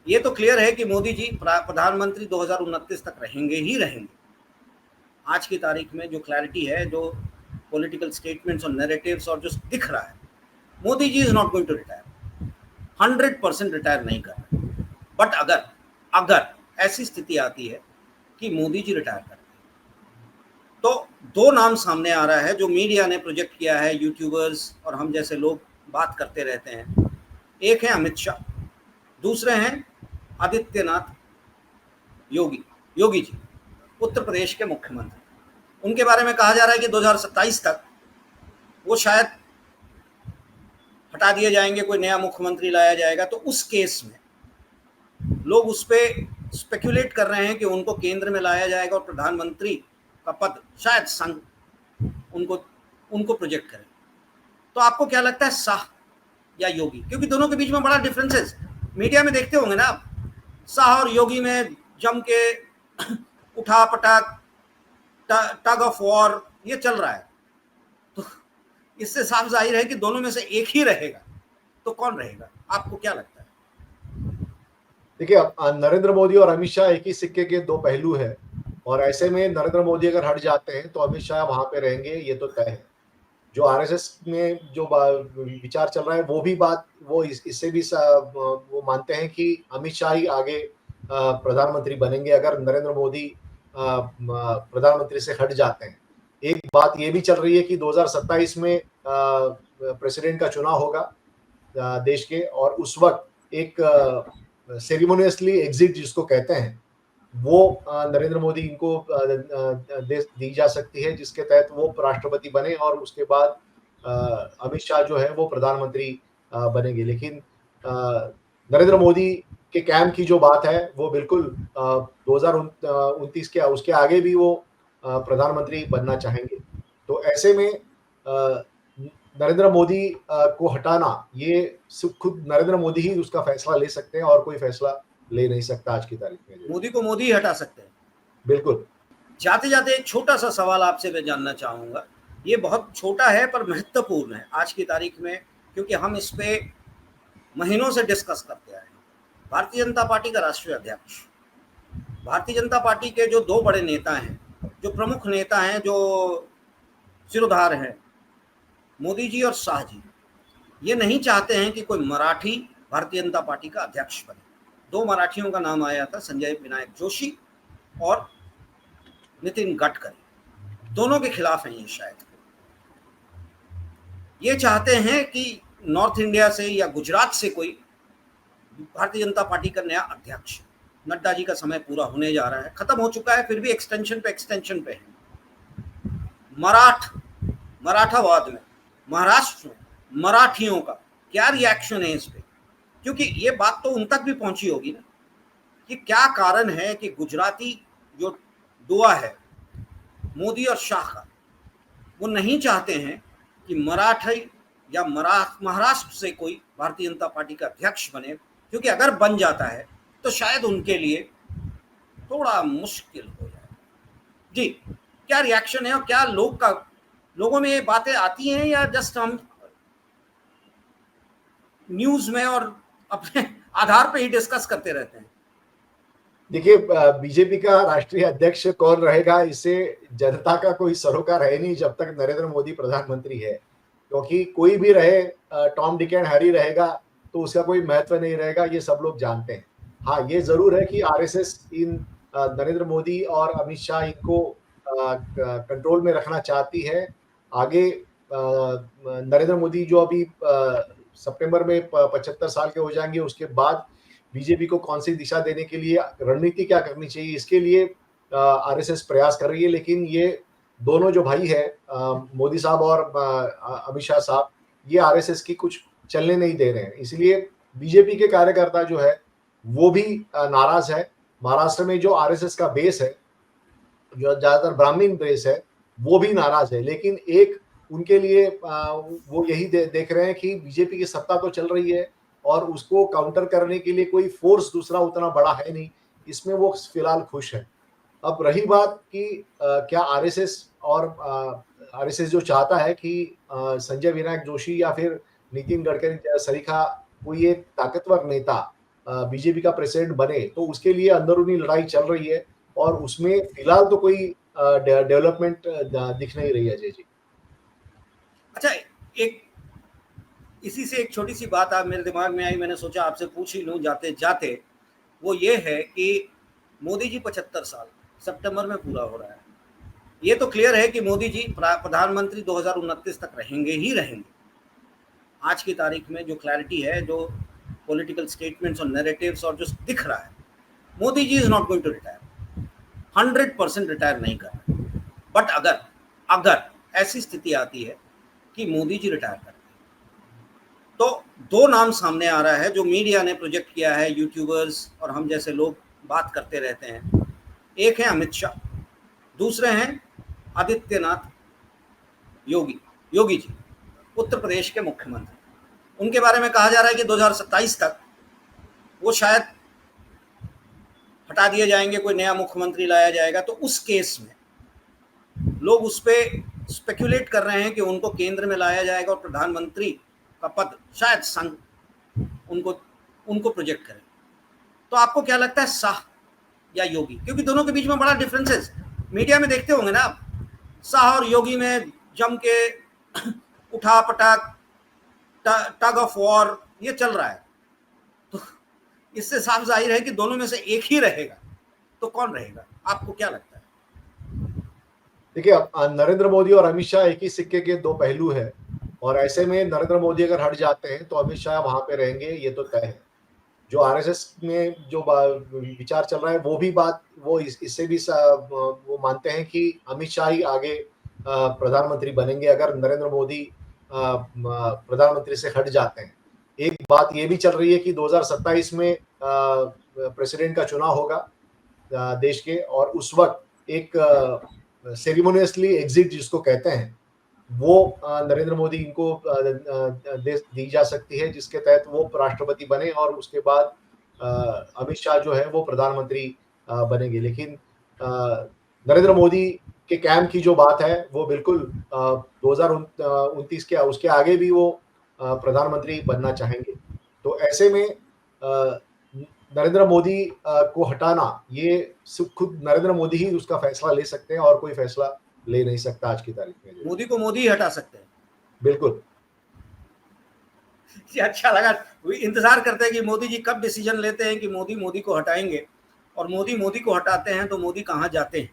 ये तो क्लियर है कि मोदी जी प्रधानमंत्री 2029 तक रहेंगे ही रहेंगे। आज की तारीख में जो क्लैरिटी है, जो पॉलिटिकल स्टेटमेंट्स और नैरेटिव्स और जो दिख रहा है, Modi ji is not going to retire, 100% retire नहीं कर रहे। बट अगर अगर ऐसी स्थिति आती है कि मोदी जी रिटायर करते हैं, तो दो नाम सामने आ रहा है जो मीडिया ने प्रोजेक्ट किया है, यूट्यूबर्स और हम जैसे लोग बात करते रहते हैं। एक है अमित शाह, दूसरे हैं आदित्यनाथ योगी योगी जी, उत्तर प्रदेश के मुख्यमंत्री। उनके बारे में कहा जा रहा है कि 2027 तक वो शायद हटा दिए जाएंगे, कोई नया मुख्यमंत्री लाया जाएगा। तो उस केस में लोग उस पर स्पेक्युलेट कर रहे हैं कि उनको केंद्र में लाया जाएगा और प्रधानमंत्री का पद शायद संघ उनको उनको प्रोजेक्ट करे। तो आपको क्या लगता है, शाह या योगी? क्योंकि दोनों के बीच में बड़ा डिफरेंस है। मीडिया में देखते होंगे ना आप, शाह और योगी में जम के उठा पटाक, टग ऑफ वॉर ये चल रहा है। तो इससे साफ जाहिर है कि दोनों में से एक ही रहेगा। तो कौन रहेगा, आपको क्या लगता है? देखिए, नरेंद्र मोदी और अमित शाह एक ही सिक्के के दो पहलू है, और ऐसे में नरेंद्र मोदी अगर हट जाते हैं तो अमित शाह वहां पे रहेंगे, ये तो तय है। जो आरएसएस में जो विचार चल रहा है वो भी बात वो इससे भी वो मानते हैं कि अमित शाह ही आगे प्रधानमंत्री बनेंगे अगर नरेंद्र मोदी प्रधानमंत्री से हट जाते हैं। एक बात ये भी चल रही है कि 2027 में प्रेसिडेंट का चुनाव होगा देश के, और उस वक्त एक सेरेमोनियसली एग्जिट जिसको कहते हैं वो नरेंद्र मोदी इनको दी जा सकती है, जिसके तहत वो राष्ट्रपति बने और उसके बाद अमित शाह जो है वो प्रधानमंत्री बनेंगे। लेकिन नरेंद्र मोदी के कैंप की जो बात है वो बिल्कुल 2029 के उसके आगे भी वो प्रधानमंत्री बनना चाहेंगे। तो ऐसे में नरेंद्र मोदी को हटाना, ये खुद नरेंद्र मोदी ही उसका फैसला ले सकते हैं और कोई फैसला ले नहीं सकता आज की तारीख में। मोदी को मोदी ही हटा सकते हैं। बिल्कुल। जाते जाते एक छोटा सा सवाल आपसे मैं जानना चाहूंगा, ये बहुत छोटा है पर महत्वपूर्ण है आज की तारीख में, क्योंकि हम इस पे महीनों से डिस्कस करते आए हैं। भारतीय जनता पार्टी का राष्ट्रीय अध्यक्ष, भारतीय जनता पार्टी के जो दो बड़े नेता हैं, जो प्रमुख नेता हैं, जो सिरोधार हैं, मोदी जी और शाह जी, ये नहीं चाहते हैं कि कोई मराठी भारतीय जनता पार्टी का अध्यक्ष बने। दो मराठियों का नाम आया था, संजय विनायक जोशी और नितिन गडकरी, दोनों के खिलाफ हैं ये। शायद ये चाहते हैं कि नॉर्थ इंडिया से या गुजरात से कोई भारतीय जनता पार्टी का नया अध्यक्ष। नड्डा जी का समय पूरा होने जा रहा है, खत्म हो चुका है, फिर भी एक्सटेंशन पे है। मराठावाद में महाराष्ट्र में मराठियों का क्या रिएक्शन है इस पे? क्योंकि ये बात तो उन तक भी पहुंची होगी ना कि क्या कारण है कि गुजराती जो दुआ है मोदी और शाह का, वो नहीं चाहते हैं कि मराठी या महाराष्ट्र से कोई भारतीय जनता पार्टी का अध्यक्ष बने, क्योंकि अगर बन जाता है तो शायद उनके लिए थोड़ा मुश्किल हो जाए। जी, क्या रिएक्शन है और क्या लोगों में ये बातें आती हैं या जस्ट हम न्यूज में और अपने आधार पे ही डिस्कस करते रहते हैं? देखिए, बीजेपी का राष्ट्रीय अध्यक्ष कौन रहेगा इससे जनता का कोई सरोकार है नहीं जब तक नरेंद्र मोदी प्रधानमंत्री है, क्योंकि कोई भी रहे, टॉम डिक एंड हैरी रहेगा तो उसका कोई महत्व नहीं रहेगा, ये सब लोग जानते हैं। हाँ, ये जरूर है कि आरएसएस इन नरेंद्र मोदी और अमित शाह इनको कंट्रोल में रखना चाहती है। आगे नरेंद्र मोदी जो अभी सितंबर में 75 साल के हो जाएंगे, उसके बाद बीजेपी को कौन सी दिशा देने के लिए रणनीति क्या करनी चाहिए, इसके लिए आरएसएस प्रयास कर रही है। लेकिन ये दोनों जो भाई है, मोदी साहब और अमित शाह साहब, ये आरएसएस की कुछ चलने नहीं दे रहे हैं। इसलिए बीजेपी के कार्यकर्ता जो है वो भी नाराज है। महाराष्ट्र में जो आरएसएस का बेस है, जो ज्यादातर ब्राह्मण बेस है, वो भी नाराज है। लेकिन एक उनके लिए वो यही देख रहे हैं कि बीजेपी की सत्ता तो चल रही है और उसको काउंटर करने के लिए कोई फोर्स दूसरा उतना बड़ा है नहीं, इसमें वो फिलहाल खुश है। अब रही बात कि क्या आरएसएस जो चाहता है कि संजय विनायक जोशी या फिर नितिन गडकरी सरीखा कोई एक ताकतवर नेता बीजेपी का प्रेसिडेंट बने, तो उसके लिए अंदरूनी लड़ाई चल रही है और उसमें फिलहाल तो कोई डेवलपमेंट दिख नहीं रही है। अजय जी, अच्छा, एक इसी से एक छोटी सी बात आप मेरे दिमाग में आई, मैंने सोचा आपसे पूछ ही लूँ जाते जाते। वो ये है कि मोदी जी 75 साल सितंबर में पूरा हो रहा है। ये तो क्लियर है कि मोदी जी प्रधानमंत्री 2029 तक रहेंगे ही रहेंगे। आज की तारीख में जो क्लैरिटी है, जो पॉलिटिकल स्टेटमेंट्स और नैरेटिव्स और जो दिख रहा है, Modi ji is not going to retire, 100% retire नहीं कर रहे। बट अगर अगर ऐसी स्थिति आती है कि मोदी जी रिटायर कर, तो दो नाम सामने आ रहा है जो मीडिया ने प्रोजेक्ट किया है, यूट्यूबर्स और हम जैसे लोग बात करते रहते हैं। एक है अमित शाह, दूसरे हैं आदित्यनाथ योगी जी, उत्तर प्रदेश के मुख्यमंत्री। उनके बारे में कहा जा रहा है कि 2027 तक वो शायद हटा दिए जाएंगे, कोई नया मुख्यमंत्री लाया जाएगा। तो उस केस में लोग उस पर स्पेक्युलेट कर रहे हैं कि उनको केंद्र में लाया जाएगा और प्रधानमंत्री का पद शायद संघ उनको प्रोजेक्ट करे। तो आपको क्या लगता है, शाह या योगी? क्योंकि दोनों के बीच में बड़ा डिफरेंस है। मीडिया में देखते होंगे ना आप, शाह और योगी में जम के उठा पटाक, टग ऑफ वॉर ये चल रहा है। तो इससे साफ जाहिर है कि दोनों में से एक ही रहेगा। तो कौन रहेगा, आपको क्या लगता है? देखिए, नरेंद्र मोदी और अमित शाह एक ही सिक्के के दो पहलू है और ऐसे में नरेंद्र मोदी अगर हट जाते हैं तो अमित शाह वहां पे रहेंगे, ये तो तय है। जो आरएसएस में जो विचार चल रहा है वो भी बात वो इससे भी वो मानते हैं कि अमित शाह ही आगे प्रधानमंत्री बनेंगे अगर नरेंद्र मोदी प्रधानमंत्री से हट जाते हैं। एक बात ये भी चल रही है कि 2027 में प्रेसिडेंट का चुनाव होगा देश के, और उस वक्त एक सेरेमोनियसली एग्जिट जिसको कहते हैं वो नरेंद्र मोदी इनको दी जा सकती है, जिसके तहत वो राष्ट्रपति बने और उसके बाद अमित शाह जो है वो प्रधानमंत्री बनेंगे। लेकिन नरेंद्र मोदी के कैंप की जो बात है वो बिल्कुल 2029 के उसके आगे भी वो प्रधानमंत्री बनना चाहेंगे। तो ऐसे में नरेंद्र मोदी को हटाना ये खुद नरेंद्र मोदी ही उसका फैसला ले सकते हैं और कोई फैसला ले नहीं सकता आज की तारीख में। मोदी को मोदी ही हटा सकते हैं। बिल्कुल। अच्छा लगा, इंतजार करते हैं कि मोदी जी कब डिसीजन लेते हैं कि मोदी को हटाएंगे, और मोदी को हटाते हैं तो मोदी कहाँ जाते हैं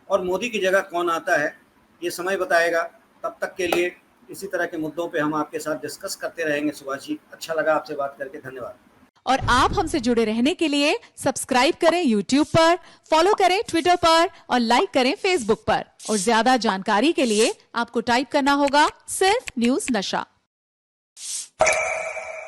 और मोदी की जगह कौन आता है, ये समय बताएगा। तब तक के लिए इसी तरह के मुद्दों पे हम आपके साथ डिस्कस करते रहेंगे। सुभाष जी, अच्छा लगा आपसे बात करके, धन्यवाद। और आप हमसे जुड़े रहने के लिए सब्सक्राइब करें YouTube पर, फॉलो करें Twitter पर और लाइक करें Facebook पर। और ज्यादा जानकारी के लिए आपको टाइप करना होगा सिर्फ न्यूज़ नशा।